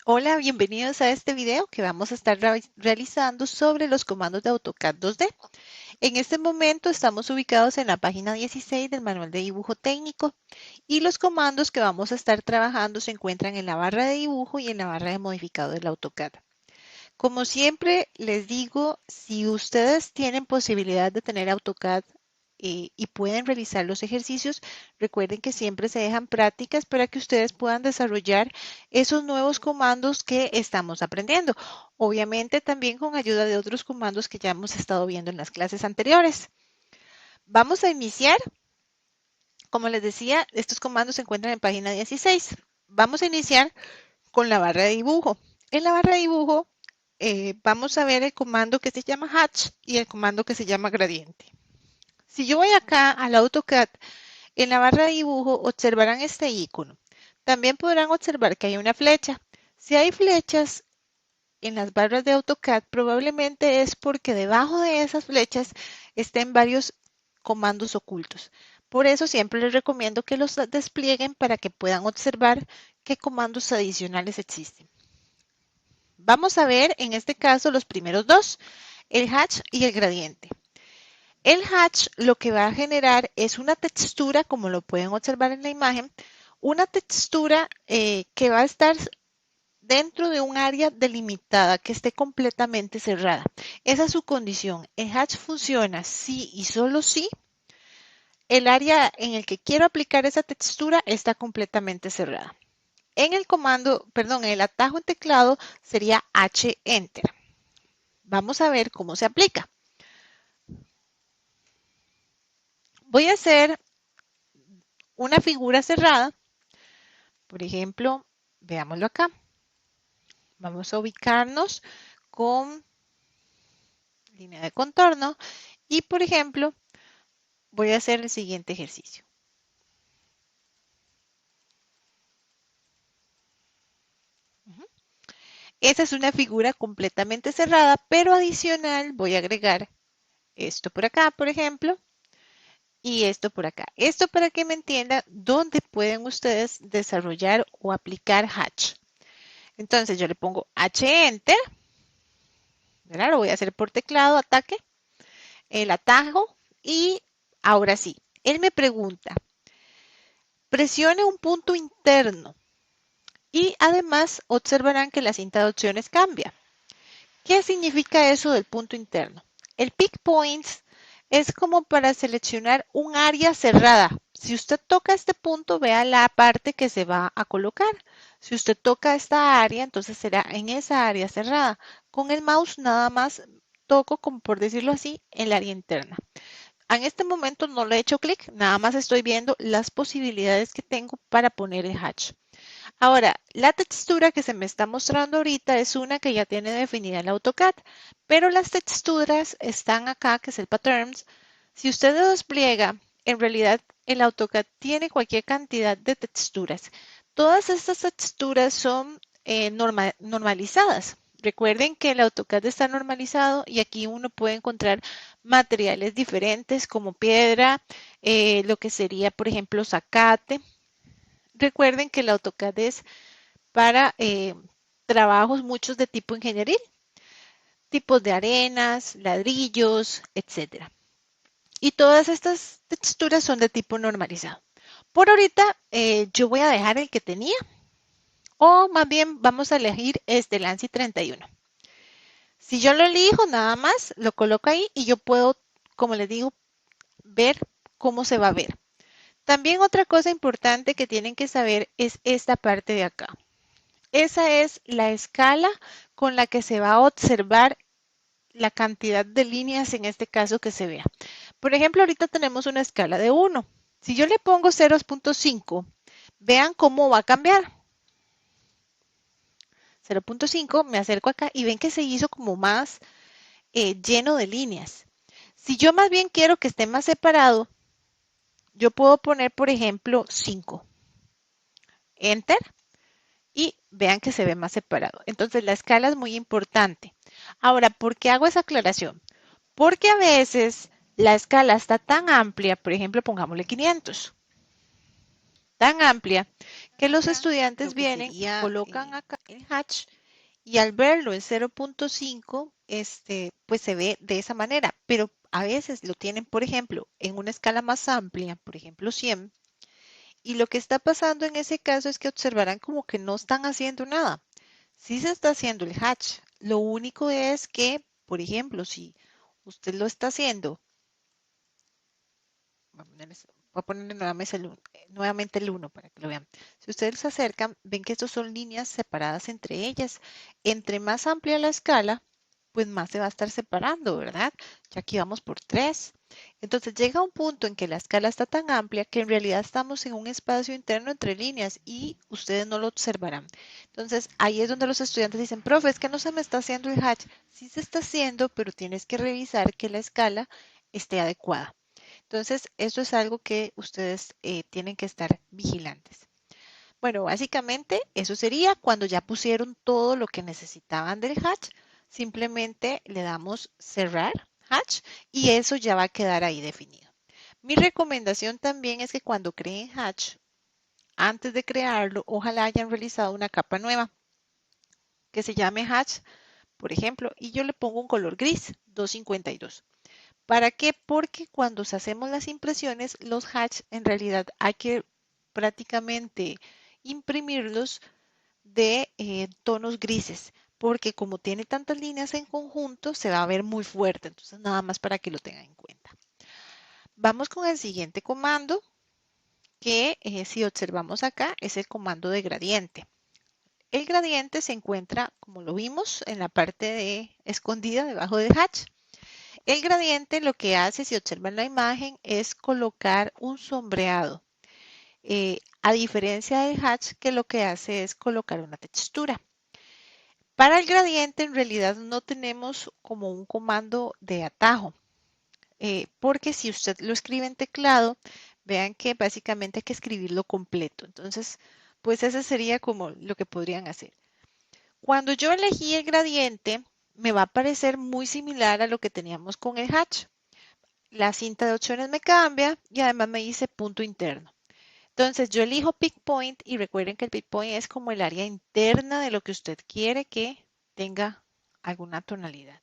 Hola, bienvenidos a este video que vamos a estar realizando sobre los comandos de AutoCAD 2D. En este momento estamos ubicados en la página 16 del manual de dibujo técnico y los comandos que vamos a estar trabajando se encuentran en la barra de dibujo y en la barra de modificado del AutoCAD. Como siempre les digo, si ustedes tienen posibilidad de tener AutoCAD y pueden realizar los ejercicios, recuerden que siempre se dejan prácticas para que ustedes puedan desarrollar esos nuevos comandos que estamos aprendiendo. Obviamente también con ayuda de otros comandos que ya hemos estado viendo en las clases anteriores. Vamos a iniciar. Como les decía, estos comandos se encuentran en página 16. Vamos a iniciar con la barra de dibujo. En la barra de dibujo vamos a ver el comando que se llama hatch y el comando que se llama gradiente. Si yo voy acá al AutoCAD, en la barra de dibujo observarán este icono. También podrán observar que hay una flecha. Si hay flechas en las barras de AutoCAD, probablemente es porque debajo de esas flechas estén varios comandos ocultos. Por eso siempre les recomiendo que los desplieguen para que puedan observar qué comandos adicionales existen. Vamos a ver en este caso los primeros dos, el hatch y el gradiente. El hatch lo que va a generar es una textura, como lo pueden observar en la imagen, una textura que va a estar dentro de un área delimitada que esté completamente cerrada. Esa es su condición. El hatch funciona si y solo si el área en el que quiero aplicar esa textura está completamente cerrada. En el comando, perdón, en el atajo en teclado sería H Enter. Vamos a ver cómo se aplica. Voy a hacer una figura cerrada. Por ejemplo, veámoslo acá. Vamos a ubicarnos con línea de contorno y, por ejemplo, voy a hacer el siguiente ejercicio. Esa es una figura completamente cerrada, pero adicional voy a agregar esto por acá, por ejemplo, y esto por acá. Esto para que me entiendan dónde pueden ustedes desarrollar o aplicar hatch. Entonces yo le pongo H Enter, ¿verdad? Lo voy a hacer por teclado, ataque, el atajo y ahora sí, él me pregunta, presione un punto interno y además observarán que la cinta de opciones cambia. ¿Qué significa eso del punto interno? El pick points es como para seleccionar un área cerrada. Si usted toca este punto, vea la parte que se va a colocar. Si usted toca esta área, entonces será en esa área cerrada. Con el mouse nada más toco, como por decirlo así, el área interna. En este momento no le he hecho clic, nada más estoy viendo las posibilidades que tengo para poner el hatch. Ahora, la textura que se me está mostrando ahorita es una que ya tiene definida el AutoCAD, pero las texturas están acá, que es el Patterns. Si usted lo despliega, en realidad el AutoCAD tiene cualquier cantidad de texturas. Todas estas texturas son normalizadas. Recuerden que el AutoCAD está normalizado y aquí uno puede encontrar materiales diferentes como piedra, lo que sería, por ejemplo, zacate. Recuerden que el AutoCAD es para trabajos muchos de tipo ingenieril, tipos de arenas, ladrillos, etcétera. Y todas estas texturas son de tipo normalizado. Por ahorita yo voy a dejar el que tenía o más bien vamos a elegir este Lancy 31. Si yo lo elijo nada más, lo coloco ahí y yo puedo, como les digo, ver cómo se va a ver. También otra cosa importante que tienen que saber es esta parte de acá. Esa es la escala con la que se va a observar la cantidad de líneas en este caso que se vea. Por ejemplo, ahorita tenemos una escala de 1. Si yo le pongo 0.5, vean cómo va a cambiar. 0.5, me acerco acá y ven que se hizo como más lleno de líneas. Si yo más bien quiero que esté más separado, yo puedo poner, por ejemplo, 5. Enter y vean que se ve más separado. Entonces la escala es muy importante. Ahora, ¿por qué hago esa aclaración? Porque a veces la escala está tan amplia, por ejemplo, pongámosle 500. tan amplia que los estudiantes vienen, colocan acá el hatch y al verlo en 0.5, pues se ve de esa manera, pero a veces lo tienen, por ejemplo, en una escala más amplia, por ejemplo 100, y lo que está pasando en ese caso es que observarán como que no están haciendo nada. Sí se está haciendo el hatch, lo único es que, por ejemplo, si usted lo está haciendo, voy a ponerle nuevamente el 1 para que lo vean. Si ustedes se acercan, ven que estos son líneas separadas entre ellas. Entre más amplia la escala, pues más se va a estar separando, ¿verdad? Ya aquí vamos por 3. Entonces llega un punto en que la escala está tan amplia que en realidad estamos en un espacio interno entre líneas y ustedes no lo observarán. Entonces ahí es donde los estudiantes dicen, profe, es que no se me está haciendo el hatch. Sí se está haciendo, pero tienes que revisar que la escala esté adecuada. Entonces, eso es algo que ustedes tienen que estar vigilantes. Bueno, básicamente eso sería cuando ya pusieron todo lo que necesitaban del hatch, simplemente le damos cerrar hatch y eso ya va a quedar ahí definido. Mi recomendación también es que cuando creen hatch, antes de crearlo, ojalá hayan realizado una capa nueva que se llame hatch, por ejemplo, y yo le pongo un color gris, 252. ¿Para qué? Porque cuando hacemos las impresiones, los hatch en realidad hay que prácticamente imprimirlos de tonos grises, porque como tiene tantas líneas en conjunto, se va a ver muy fuerte. Entonces, nada más para que lo tengan en cuenta. Vamos con el siguiente comando, que si observamos acá, es el comando de gradiente. El gradiente se encuentra, como lo vimos, en la parte escondida debajo del hatch. El gradiente lo que hace, si observan la imagen, es colocar un sombreado. A diferencia del hatch, que lo que hace es colocar una textura. Para el gradiente, en realidad no tenemos como un comando de atajo, porque si usted lo escribe en teclado, vean que básicamente hay que escribirlo completo. Entonces, pues ese sería como lo que podrían hacer. Cuando yo elegí el gradiente, me va a parecer muy similar a lo que teníamos con el hatch. La cinta de opciones me cambia y además me dice punto interno. Entonces yo elijo Pick Point y recuerden que el Pick Point es como el área interna de lo que usted quiere que tenga alguna tonalidad.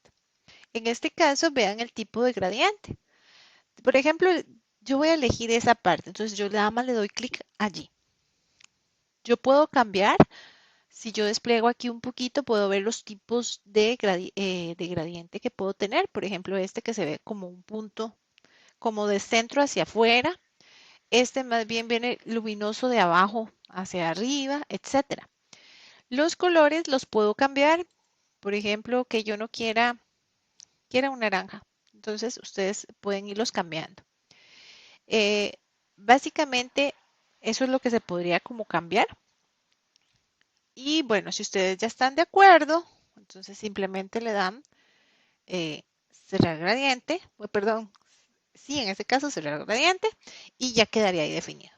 En este caso, vean el tipo de gradiente. Por ejemplo, yo voy a elegir esa parte, entonces yo nada más le doy clic allí. Yo puedo cambiar, si yo despliego aquí un poquito, puedo ver los tipos de gradiente que puedo tener. Por ejemplo, este que se ve como un punto, como de centro hacia afuera. Este más bien viene luminoso de abajo hacia arriba, etcétera. Los colores los puedo cambiar. Por ejemplo, que yo no quiera un naranja. Entonces, ustedes pueden irlos cambiando. Eh, Básicamente, eso es lo que se podría como cambiar. Y bueno, si ustedes ya están de acuerdo, entonces simplemente le dan cerrar gradiente, perdón, sí, en este caso cerrar gradiente y ya quedaría ahí definido.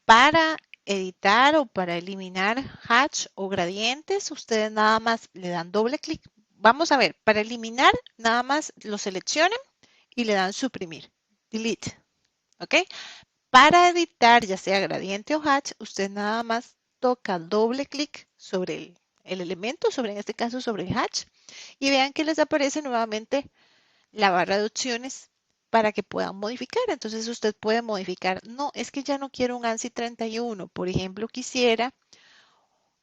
Para editar o para eliminar hatch o gradientes, ustedes nada más le dan doble clic. Vamos a ver, para eliminar nada más lo seleccionan y le dan suprimir, delete, ¿ok? Para editar ya sea gradiente o hatch, usted nada más toca doble clic sobre el elemento, sobre en este caso sobre el hatch, y vean que les aparece nuevamente la barra de opciones para que puedan modificar. Entonces usted puede modificar, no, es que ya no quiero un ANSI 31, por ejemplo, quisiera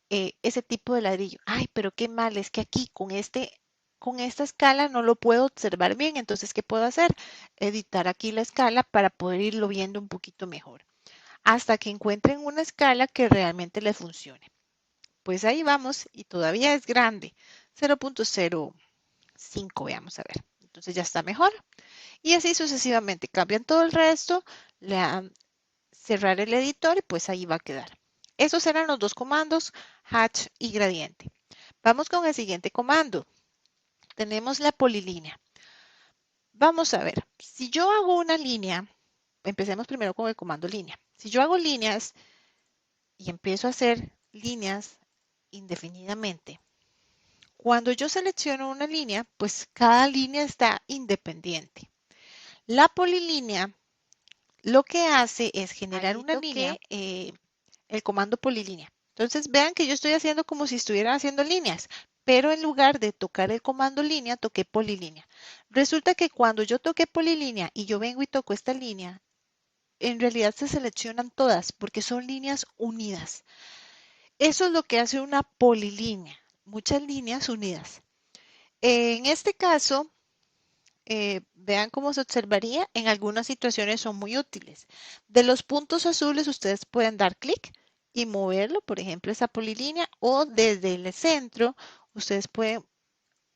ese tipo de ladrillo. Ay, pero qué mal, es que aquí con esta escala no lo puedo observar bien, entonces, ¿qué puedo hacer? Editar aquí la escala para poder irlo viendo un poquito mejor, hasta que encuentren una escala que realmente les funcione. Pues ahí vamos y todavía es grande, 0.05, veamos a ver. Entonces ya está mejor. Y así sucesivamente. Cambian todo el resto, le dan cerrar el editor y pues ahí va a quedar. Esos eran los dos comandos, hatch y gradiente. Vamos con el siguiente comando. Tenemos la polilínea. Vamos a ver, si yo hago una línea, empecemos primero con el comando línea. Si yo hago líneas y empiezo a hacer líneas indefinidamente, cuando yo selecciono una línea, pues cada línea está independiente. La polilínea lo que hace es generar Ahí una línea, toqué. el comando polilínea. Entonces vean que yo estoy haciendo como si estuviera haciendo líneas, pero en lugar de tocar el comando línea, toqué polilínea. Resulta que cuando yo toqué polilínea y yo vengo y toco esta línea, en realidad se seleccionan todas porque son líneas unidas. Eso es lo que hace una polilínea, muchas líneas unidas. En este caso, vean cómo se observaría, en algunas situaciones son muy útiles. De los puntos azules ustedes pueden dar clic y moverlo, por ejemplo, esa polilínea, o desde el centro ustedes pueden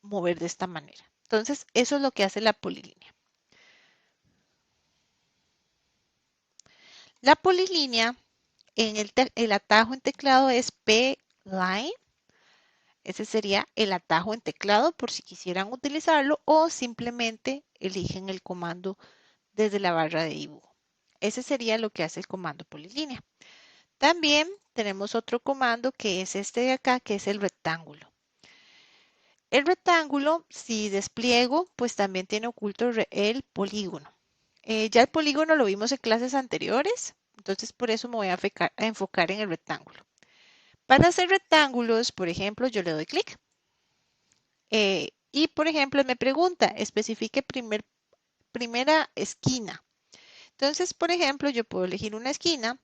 mover de esta manera. Entonces, eso es lo que hace la polilínea. La polilínea en el atajo en teclado es P-Line. Ese sería el atajo en teclado por si quisieran utilizarlo o simplemente eligen el comando desde la barra de dibujo. Ese sería lo que hace el comando polilínea. También tenemos otro comando que es este de acá, que es el rectángulo. El rectángulo, si despliego, pues también tiene oculto el polígono. Ya el polígono lo vimos en clases anteriores, entonces por eso me voy a enfocar en el rectángulo. Para hacer rectángulos, por ejemplo, yo le doy clic y, por ejemplo, me pregunta, especifique primera esquina. Entonces, por ejemplo, yo puedo elegir una esquina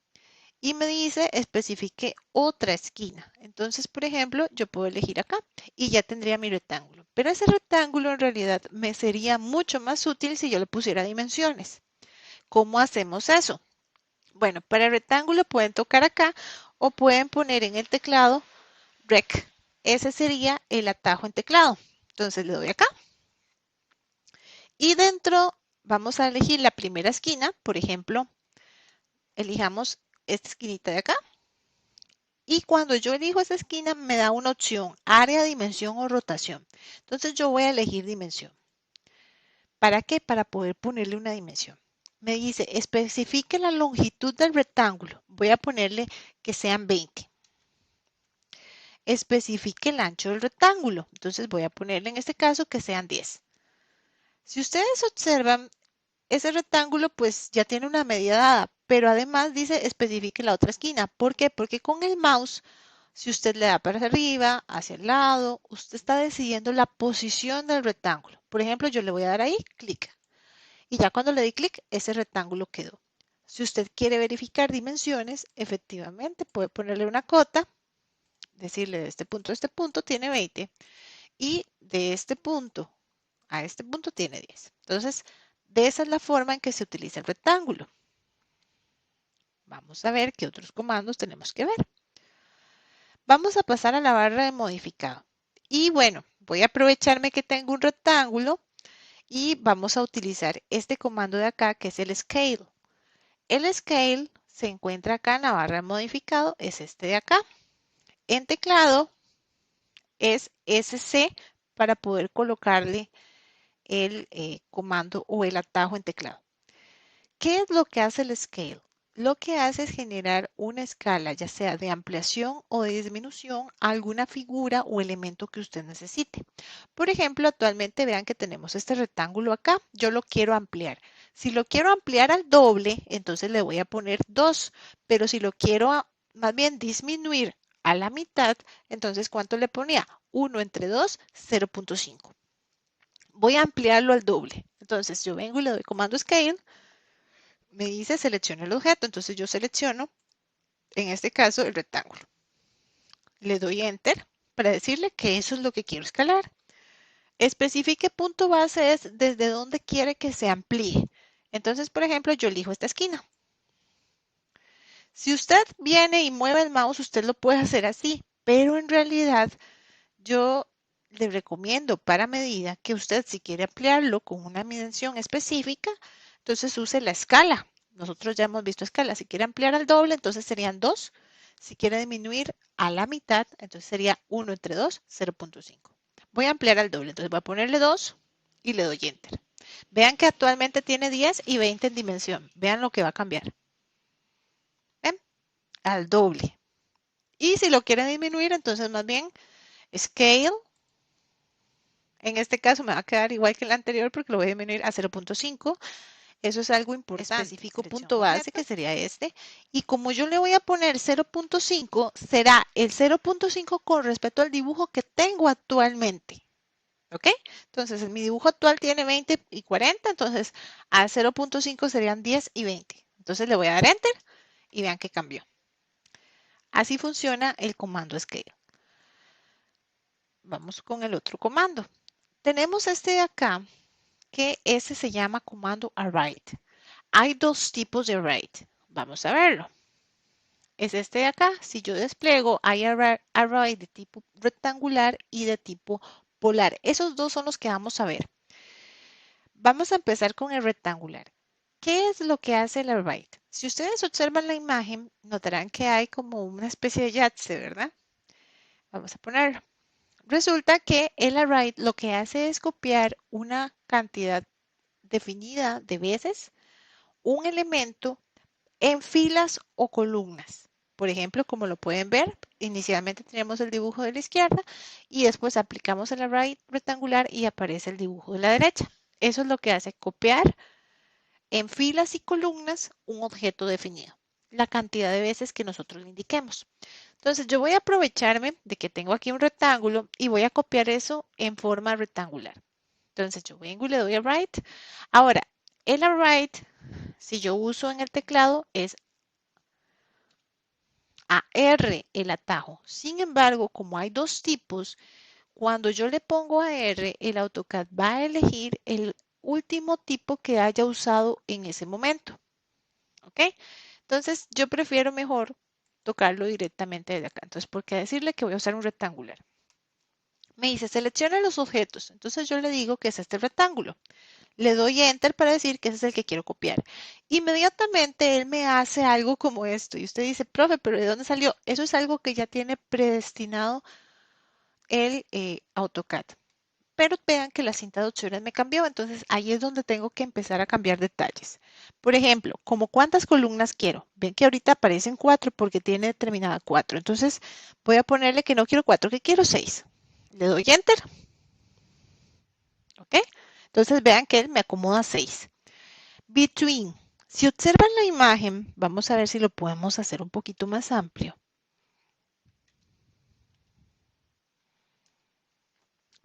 y me dice especifique otra esquina. Entonces, por ejemplo, yo puedo elegir acá y ya tendría mi rectángulo. Pero ese rectángulo en realidad me sería mucho más útil si yo le pusiera dimensiones. ¿Cómo hacemos eso? Bueno, para el rectángulo pueden tocar acá o pueden poner en el teclado Rec. Ese sería el atajo en teclado. Entonces le doy acá y dentro vamos a elegir la primera esquina. Por ejemplo, elijamos esta esquinita de acá. Y cuando yo elijo esa esquina me da una opción, área, dimensión o rotación. Entonces yo voy a elegir dimensión. ¿Para qué? Para poder ponerle una dimensión. Me dice, especifique la longitud del rectángulo. Voy a ponerle que sean 20. Especifique el ancho del rectángulo. Entonces voy a ponerle en este caso que sean 10. Si ustedes observan, ese rectángulo pues ya tiene una medida dada, pero además dice especifique la otra esquina. ¿Por qué? Porque con el mouse, si usted le da para arriba, hacia el lado, usted está decidiendo la posición del rectángulo. Por ejemplo, yo le voy a dar ahí, clic. Y ya cuando le di clic, ese rectángulo quedó. Si usted quiere verificar dimensiones, efectivamente puede ponerle una cota, decirle de este punto a este punto tiene 20 y de este punto a este punto tiene 10. Entonces, de esa es la forma en que se utiliza el rectángulo. Vamos a ver qué otros comandos tenemos que ver. Vamos a pasar a la barra de modificado. Y bueno, voy a aprovecharme que tengo un rectángulo y vamos a utilizar este comando de acá que es el scale. El scale se encuentra acá en la barra de modificado, es este de acá. En teclado es SC para poder colocarle el comando o el atajo en teclado. ¿Qué es lo que hace el scale? Lo que hace es generar una escala, ya sea de ampliación o de disminución, a alguna figura o elemento que usted necesite. Por ejemplo, actualmente vean que tenemos este rectángulo acá. Yo lo quiero ampliar. Si lo quiero ampliar al doble, entonces le voy a poner 2. Pero si lo quiero más bien disminuir a la mitad, entonces ¿cuánto le ponía? 1 entre 2, 0.5. Voy a ampliarlo al doble. Entonces yo vengo y le doy comando scale. Me dice seleccione el objeto, entonces yo selecciono, en este caso, el rectángulo. Le doy Enter para decirle que eso es lo que quiero escalar. Especifique punto base es desde dónde quiere que se amplíe. Entonces, por ejemplo, yo elijo esta esquina. Si usted viene y mueve el mouse, usted lo puede hacer así, pero en realidad yo le recomiendo para medida que usted si quiere ampliarlo con una dimensión específica, entonces use la escala. Nosotros ya hemos visto escala. Si quiere ampliar al doble, entonces serían 2. Si quiere disminuir a la mitad, entonces sería 1 entre 2, 0.5. Voy a ampliar al doble, entonces voy a ponerle 2 y le doy Enter. Vean que actualmente tiene 10 y 20 en dimensión. Vean lo que va a cambiar. ¿Ven? Al doble. Y si lo quiere disminuir, entonces más bien Scale. En este caso me va a quedar igual que el anterior porque lo voy a disminuir a 0.5 Eso es algo importante. Especifico punto base, que sería este. Y como yo le voy a poner 0.5, será el 0.5 con respecto al dibujo que tengo actualmente. ¿Ok? Entonces, mi dibujo actual tiene 20 y 40, entonces a 0.5 serían 10 y 20. Entonces le voy a dar Enter y vean que cambió. Así funciona el comando Scale. Vamos con el otro comando. Tenemos este de acá, que ese se llama comando Array. Hay dos tipos de array. Vamos a verlo. Es este de acá. Si yo despliego, hay array de tipo rectangular y de tipo polar. Esos dos son los que vamos a ver. Vamos a empezar con el rectangular. ¿Qué es lo que hace el array? Si ustedes observan la imagen, notarán que hay como una especie de yatze, ¿verdad? Vamos a ponerlo. Resulta que el array lo que hace es copiar una cantidad definida de veces un elemento en filas o columnas. Por ejemplo, como lo pueden ver, inicialmente tenemos el dibujo de la izquierda y después aplicamos el array rectangular y aparece el dibujo de la derecha. Eso es lo que hace copiar en filas y columnas un objeto definido, la cantidad de veces que nosotros le indiquemos. Entonces yo voy a aprovecharme de que tengo aquí un rectángulo y voy a copiar eso en forma rectangular. Entonces yo vengo y le doy a write. Ahora, el write, si yo uso en el teclado, es AR el atajo. Sin embargo, como hay dos tipos, cuando yo le pongo AR, el AutoCAD va a elegir el último tipo que haya usado en ese momento. ¿Ok? Entonces, yo prefiero mejor tocarlo directamente desde acá. Entonces, ¿por qué decirle que voy a usar un rectangular? Me dice, selecciona los objetos. Entonces, yo le digo que es este rectángulo. Le doy Enter para decir que ese es el que quiero copiar. Inmediatamente él me hace algo como esto. Y usted dice, profe, ¿pero de dónde salió? Eso es algo que ya tiene predestinado el AutoCAD. Pero vean que la cinta de opciones me cambió, entonces ahí es donde tengo que empezar a cambiar detalles. Por ejemplo, como cuántas columnas quiero. Ven que ahorita aparecen 4 porque tiene determinada 4. Entonces voy a ponerle que no quiero 4, que quiero 6. Le doy Enter. ¿Ok? Entonces vean que él me acomoda 6. Between. Si observan la imagen, vamos a ver si lo podemos hacer un poquito más amplio.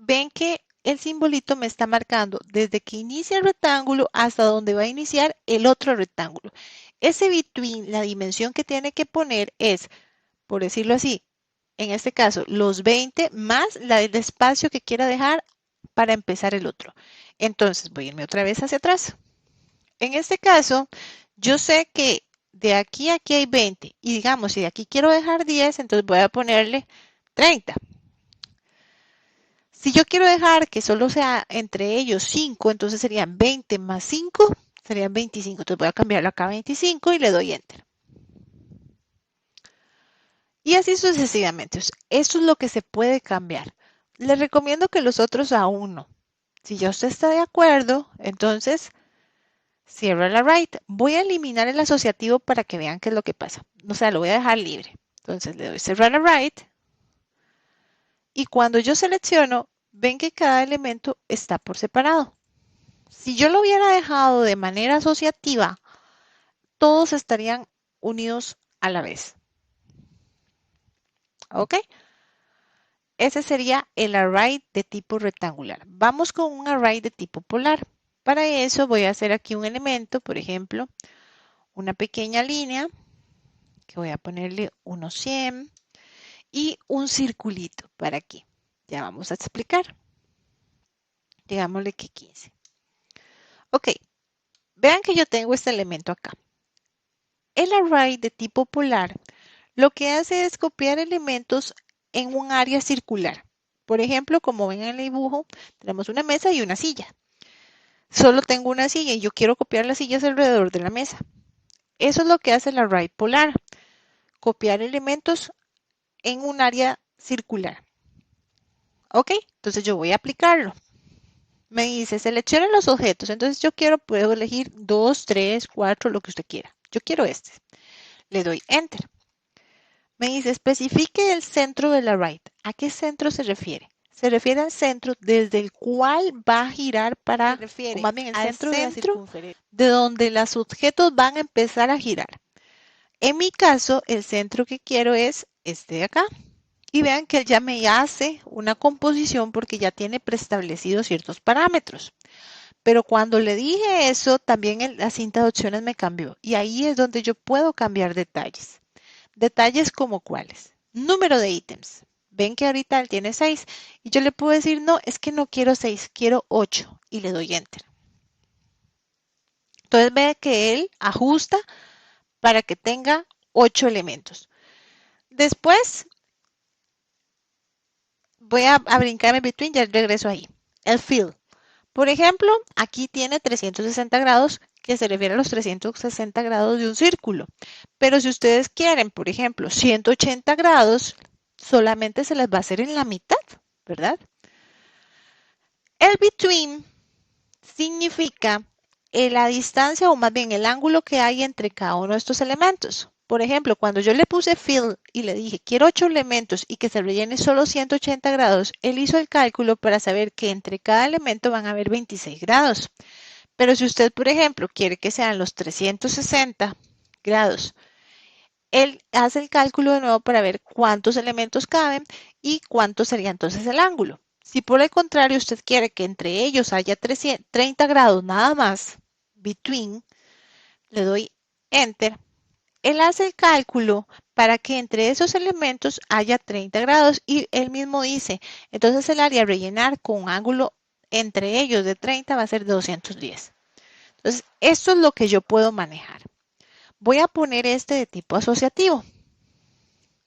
Ven que el simbolito me está marcando desde que inicia el rectángulo hasta donde va a iniciar el otro rectángulo. Ese between, la dimensión que tiene que poner es, por decirlo así, en este caso, los 20 más el espacio que quiera dejar para empezar el otro. Entonces, voy a irme otra vez hacia atrás. En este caso, yo sé que de aquí a aquí hay 20 y digamos, si de aquí quiero dejar 10, entonces voy a ponerle 30. Si yo quiero dejar que solo sea entre ellos 5, entonces serían 20 más 5, serían 25. Entonces voy a cambiarlo acá a 25 y le doy Enter. Y así sucesivamente. Eso es lo que se puede cambiar. Les recomiendo que los otros aún no. Si ya usted está de acuerdo, entonces cierro el write. Voy a eliminar el asociativo para que vean qué es lo que pasa. O sea, lo voy a dejar libre. Entonces le doy cerrar write. Y cuando yo selecciono, ven que cada elemento está por separado. Si yo lo hubiera dejado de manera asociativa, todos estarían unidos a la vez. ¿Ok? Ese sería el array de tipo rectangular. Vamos con un array de tipo polar. Para eso voy a hacer aquí un elemento, por ejemplo, una pequeña línea, que voy a ponerle unos 100 y un circulito para aquí. Ya vamos a explicar. Digámosle que 15. Ok, vean que yo tengo este elemento acá. El array de tipo polar lo que hace es copiar elementos en un área circular. Por ejemplo, como ven en el dibujo, tenemos una mesa y una silla. Solo tengo una silla y yo quiero copiar las sillas alrededor de la mesa. Eso es lo que hace el array polar, copiar elementos en un área circular. ¿Ok? Entonces yo voy a aplicarlo. Me dice, seleccione los objetos. Entonces yo puedo elegir 2, 3, 4, lo que usted quiera. Yo quiero este. Le doy Enter. Me dice, especifique el centro del array. ¿A qué centro se refiere? se refiere al centro desde el cual va a girar para, Se o refiere más bien el al centro de la centro circunferencia, de donde los objetos van a empezar a girar. En mi caso, el centro que quiero es este de acá. Y vean que él ya me hace una composición porque ya tiene preestablecidos ciertos parámetros. Pero cuando le dije eso, también la cinta de opciones me cambió. Y ahí es donde yo puedo cambiar detalles. Detalles como cuáles. Número de ítems. Ven que ahorita él tiene 6 y yo le puedo decir, no, es que no quiero 6, quiero 8 y le doy enter. Entonces ve que él ajusta para que tenga 8 elementos. Después voy a brincarme between, ya regreso ahí. El fill. Por ejemplo, aquí tiene 360 grados, que se refiere a los 360 grados de un círculo. Pero si ustedes quieren, por ejemplo, 180 grados, solamente se les va a hacer en la mitad, ¿verdad? El between significa la distancia o más bien el ángulo que hay entre cada uno de estos elementos. Por ejemplo, cuando yo le puse fill y le dije quiero 8 elementos y que se rellene solo 180 grados, él hizo el cálculo para saber que entre cada elemento van a haber 26 grados. Pero si usted, por ejemplo, quiere que sean los 360 grados, él hace el cálculo de nuevo para ver cuántos elementos caben y cuánto sería entonces el ángulo. Si por el contrario usted quiere que entre ellos haya 30 grados nada más, between, le doy enter, él hace el cálculo para que entre esos elementos haya 30 grados y él mismo dice, entonces el área a rellenar con un ángulo entre ellos de 30 va a ser 210. Entonces, esto es lo que yo puedo manejar. Voy a poner este de tipo asociativo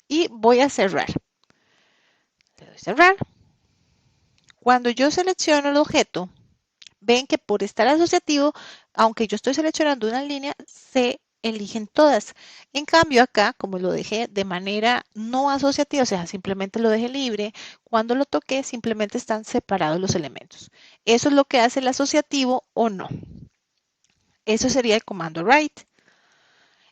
y voy a cerrar. Le doy cerrar. Cuando yo selecciono el objeto, ven que por estar asociativo, aunque yo estoy seleccionando una línea, se eligen todas. En cambio acá, como lo dejé de manera no asociativa, o sea, simplemente lo dejé libre, cuando lo toqué simplemente están separados los elementos. Eso es lo que hace el asociativo o no. Eso sería el comando write.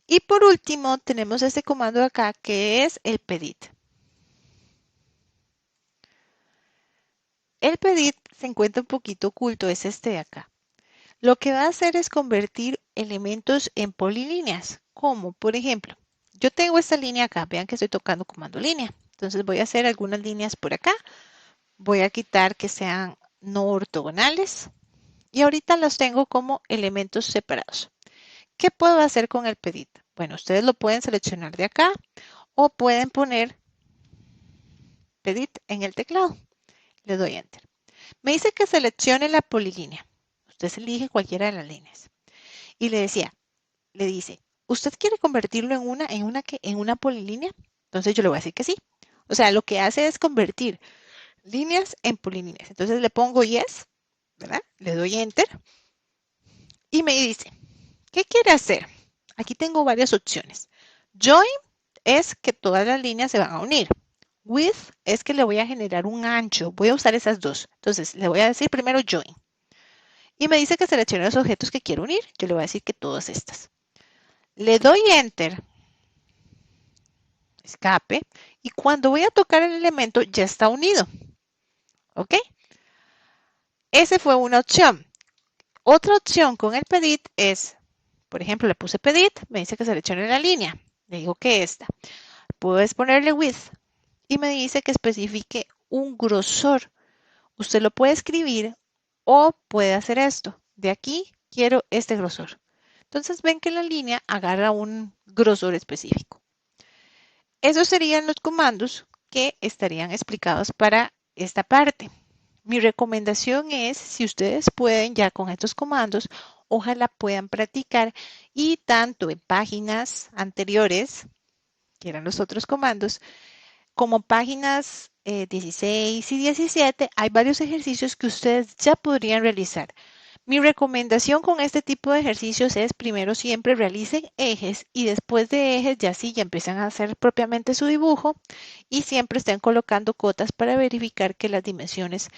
Y por último, tenemos este comando de acá que es el pedit. El pedit se encuentra un poquito oculto, es este de acá. Lo que va a hacer es convertir elementos en polilíneas, como por ejemplo, yo tengo esta línea acá, vean que estoy tocando comando línea. Entonces voy a hacer algunas líneas por acá, voy a quitar que sean no ortogonales y ahorita los tengo como elementos separados. ¿Qué puedo hacer con el pedit? Bueno, ustedes lo pueden seleccionar de acá o pueden poner pedit en el teclado. Le doy enter. Me dice que seleccione la polilínea. Usted se elige cualquiera de las líneas. Y le dice, ¿usted quiere convertirlo en una polilínea? Entonces yo le voy a decir que sí. O sea, lo que hace es convertir líneas en polilíneas. Entonces le pongo yes, ¿verdad? Le doy enter y me dice, ¿qué quiere hacer? Aquí tengo varias opciones. Join es que todas las líneas se van a unir. With es que le voy a generar un ancho. Voy a usar esas dos. Entonces le voy a decir primero join. Y me dice que seleccione los objetos que quiero unir. Yo le voy a decir que todas estas. Le doy enter, escape, y cuando voy a tocar el elemento ya está unido. ¿Ok? Esa fue una opción. Otra opción con el pedit es, por ejemplo, le puse pedit, me dice que seleccione la línea. Le digo que esta. Puedes ponerle width y me dice que especifique un grosor. Usted lo puede escribir o puede hacer esto. De aquí quiero este grosor. Entonces ven que la línea agarra un grosor específico. Esos serían los comandos que estarían explicados para esta parte. Mi recomendación es, si ustedes pueden ya con estos comandos, ojalá puedan practicar y tanto en páginas anteriores, que eran los otros comandos, como páginas 16 y 17, hay varios ejercicios que ustedes ya podrían realizar. Mi recomendación con este tipo de ejercicios es primero siempre realicen ejes y después de ejes ya sí, ya empiezan a hacer propiamente su dibujo y siempre estén colocando cotas para verificar que las dimensiones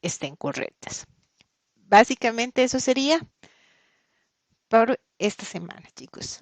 estén correctas. Básicamente eso sería por esta semana, chicos.